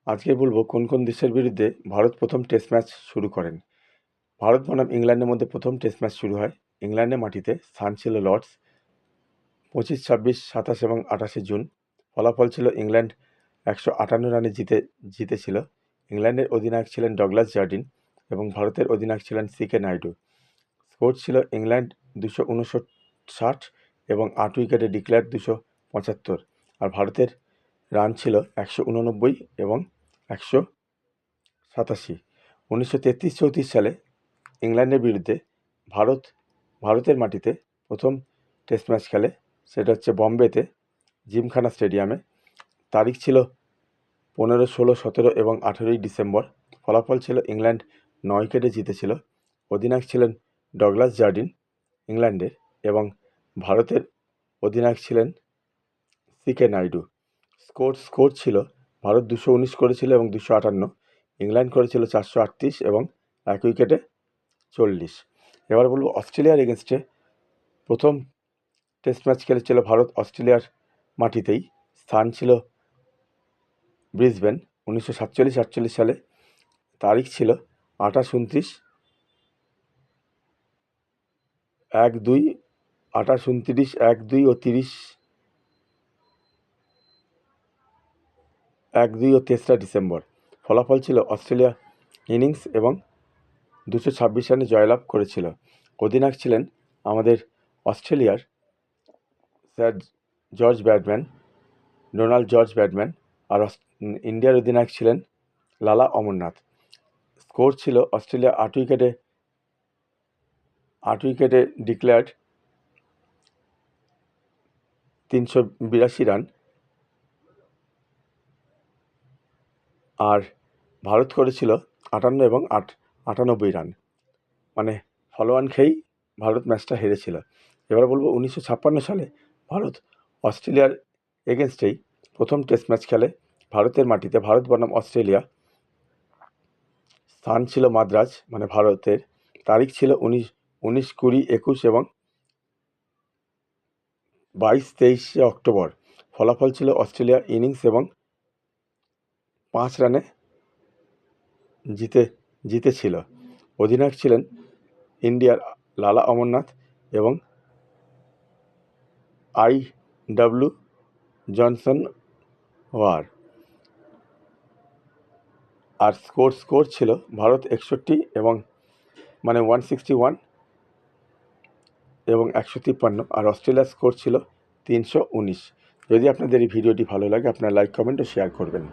আজকে বলবো কোন কোন দেশের বিরুদ্ধে ভারত প্রথম টেস্ট ম্যাচ শুরু করেন। ভারত বনাম ইংল্যান্ডের মধ্যে প্রথম টেস্ট ম্যাচ শুরু হয়। ইংল্যান্ডের মাটিতে, স্থান ছিল লর্ডস। 25, 26, 27 এবং 28 জুন। ফলাফল ছিল ইংল্যান্ড 158 রানে জিতেছিল। ইংল্যান্ডের অধিনায়ক ছিলেন ডগলাস জার্ডিন এবং ভারতের অধিনায়ক ছিলেন সিকে নাইডু। স্কোর ছিল ইংল্যান্ড 259 এবং 8 উইকেটে ডিক্লেয়ার 275, আর ভারতের রান ছিল 189 এবং 187। 1933-34 সালে ইংল্যান্ডের বিরুদ্ধে ভারতের মাটিতে প্রথম টেস্ট ম্যাচ খেলে। সেটা হচ্ছে বম্বেতে, জিমখানা স্টেডিয়ামে। তারিখ ছিল 15, 16, 17 এবং 18 ডিসেম্বর। ফলাফল ছিল ইংল্যান্ড 9 উইকেটে জিতেছিল। অধিনায়ক ছিলেন ডগলাস জার্ডিন ইংল্যান্ডের, এবং ভারতের অধিনায়ক ছিলেন সিকে নাইডু। স্কোর ছিল ভারত 219 করেছিল এবং 258, ইংল্যান্ড করেছিল 438 এবং 1 উইকেটে 40। এবার বলবো অস্ট্রেলিয়ার এগেনস্টে প্রথম টেস্ট ম্যাচ খেলেছিল ভারত অস্ট্রেলিয়ার মাটিতেই। স্থান ছিল ব্রিসবেন। 1947-48 সালে। তারিখ ছিল 28, 29, 1-2, 28, 29, 1-2 ও 30, 1-2 ও 3রা ডিসেম্বর। ফলাফল ছিল অস্ট্রেলিয়া ইনিংস এবং 226 রানে জয়লাভ করেছিল। অধিনায়ক ছিলেন আমাদের অস্ট্রেলিয়ার স্যার ডোনাল্ড জর্জ ব্র্যাডম্যান, আর ইন্ডিয়ার অধিনায়ক ছিলেন লালা অমরনাথ। স্কোর ছিল অস্ট্রেলিয়া 8 উইকেটে ডিক্লেয়ার্ড 382 রান, আর ভারত করেছিল 58 এবং 98 রান। মানে ফলোয়ান খেয়েই ভারত ম্যাচটা হেরেছিল। এবার বলবো 1956 সালে ভারত অস্ট্রেলিয়ার এগেনস্টেই প্রথম টেস্ট ম্যাচ খেলে ভারতের মাটিতে। ভারত বনাম অস্ট্রেলিয়া। স্থান ছিল মাদ্রাজ, মানে ভারতের। তারিখ ছিল 19, 20, 21 এবং 22, 23 অক্টোবর। ফলাফল ছিল অস্ট্রেলিয়া ইনিংস এবং 5 রানে জিতেছিল। অধিনায়ক ছিলেন ইন্ডিয়ার লালা অমরনাথ এবং IW জনসন ওয়ার। আর স্কোর ছিল ভারত 61 এবং 161 এবং 153, আর অস্ট্রেলিয়ার স্কোর ছিল 319। যদি আপনাদের এই ভিডিওটি ভালো লাগে, আপনারা লাইক, কমেন্ট ও শেয়ার করবেন।